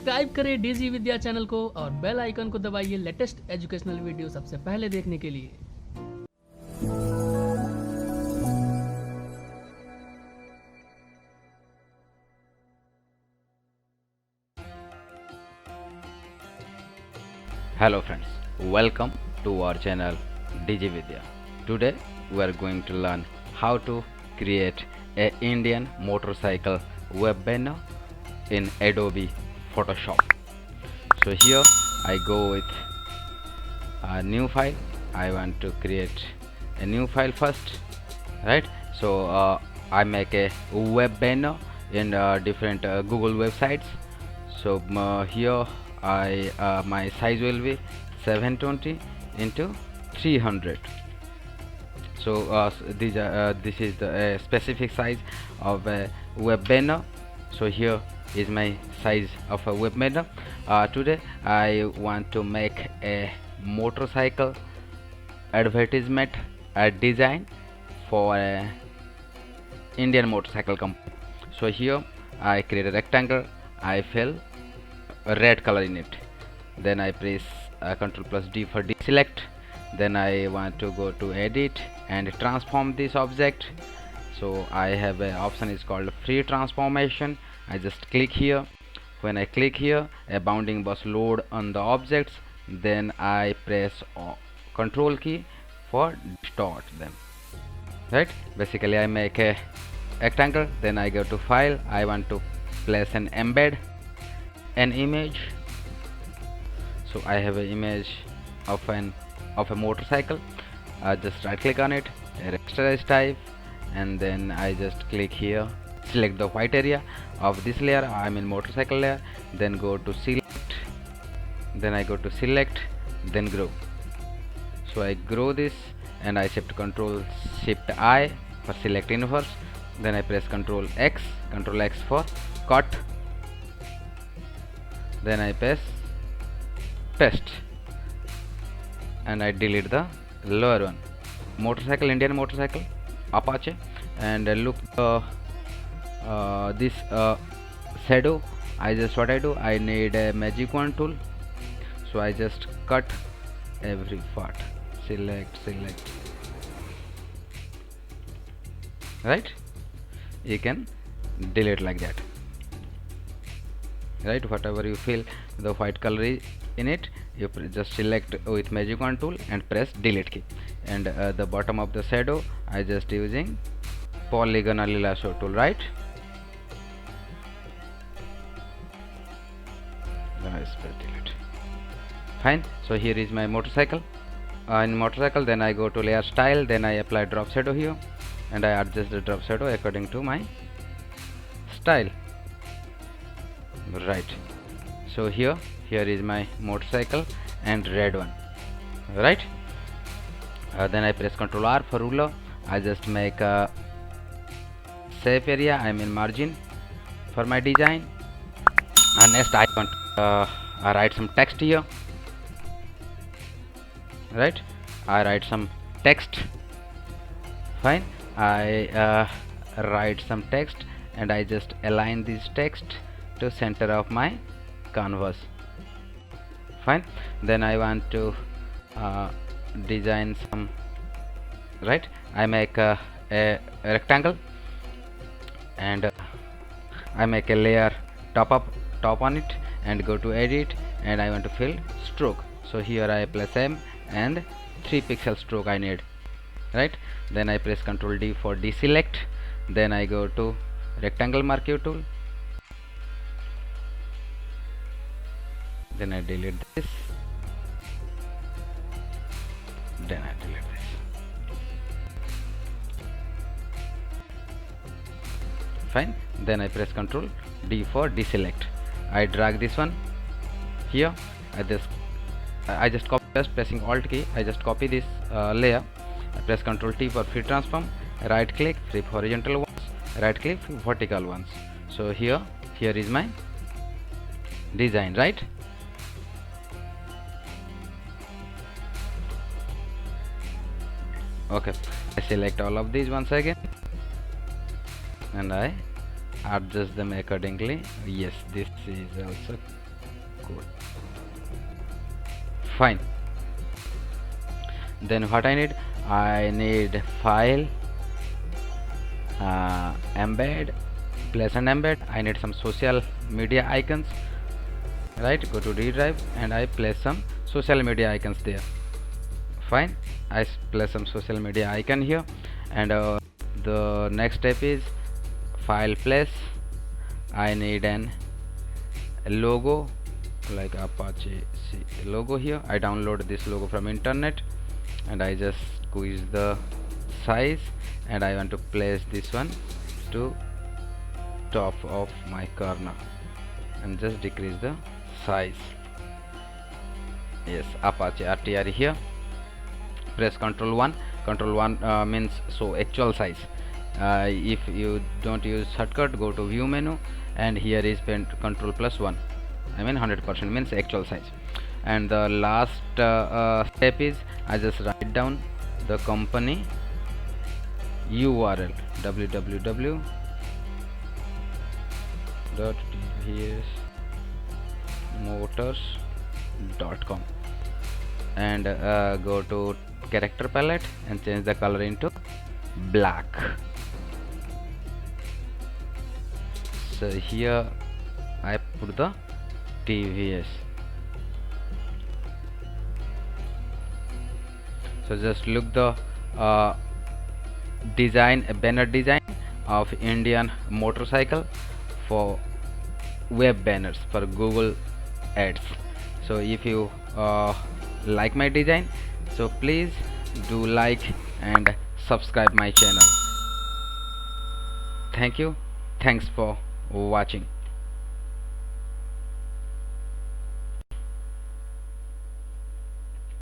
Subscribe करें DG विद्या channel को और बेल आइकन को दबाइए लेटेस्ट एजुकेशनल वीडियो सबसे पहले देखने के लिए। Hello friends, welcome to our channel DG Vidya. Today we are going to learn how to create a Indian motorcycle web banner in Adobe Photoshop. So here I go with a new file. I want to create a new file first, right? So I make a web banner in different Google websites. So here my size will be 720 into 300. So this is the specific size of a web banner. So here is my size of a web banner. Today I want to make a motorcycle advertisement design for a Indian motorcycle company. So here I create a rectangle. I fill a red color in it, then I press Ctrl plus D for deselect. Then I want to go to edit and transform this object. So I have an option is called free transformation. I just click here. When I click here, a bounding bus load on the objects. Then I press Control key for distort them, right? Basically I make a rectangle, then I go to file. I want to place an embed an image. So I have an image of a motorcycle. I just right click on it, rasterize type, and then I just click here, select the white area of this layer. I'm in motorcycle layer, then go to select, then I go to select, then grow. So I grow this and I shift Control Shift I for select inverse, then I press Control X for cut, then I press paste and I delete the lower one. Motorcycle, Indian motorcycle, Apache, and look this shadow. What I do, I need a magic wand tool. So I just cut every part, select, right? You can delete like that, right? Whatever you feel the white color is in it, you just select with magic wand tool and press delete key. And the bottom of the shadow I just using polygonal lasso tool, right? Then I press delete. Fine. So here is my motorcycle. In motorcycle, then I go to layer style, then I apply drop shadow here and I adjust the drop shadow according to my style, right? So here is my motorcycle and red one, right? Then I press Ctrl R for ruler. I just make a safe area. I'm in margin for my design. And next I want to write some text here, right? I write some text. Fine. I write some text and I just align this text to center of my canvas. Fine. Then I want to design some, right? I make a rectangle and I make a layer top on it and go to edit and I want to fill stroke. So here I press M and 3 pixel stroke I need, right? Then I press Ctrl D for deselect, then I go to rectangle marquee tool, then I delete this, then I delete this. Fine. Then I press Ctrl D for deselect. I drag this one here. I just copy, just pressing Alt key. I just copy this layer. I press Ctrl T for free transform. Right click, flip horizontal ones. Right click, flip vertical ones. So here is my design, right? Okay. I select all of these once again and I adjust them accordingly. Yes, this is also code. Fine. Then what I need file, embed, place and embed. I need some social media icons, right? Go to D drive and I place some social media icons there. Fine, I place some social media icon here. And the next step is file place. I need an logo like Apache logo here. I download this logo from internet and I just squeeze the size, and I want to place this one to top of my corner and just decrease the size. Yes, Apache RTR here. Press Ctrl 1. Ctrl 1 means so actual size. If you don't use shortcut, go to view menu, and here is Ctrl plus 1. I mean 100% means actual size. And the last step is I just write down the company URL www.tvsmotors.com, and go to character palette and change the color into black. So here I put the TVS. So just look the design, a banner design of Indian motorcycle for web banners for Google ads. So if you like my design, so please do like and subscribe my channel. Thank you. Thanks for watching.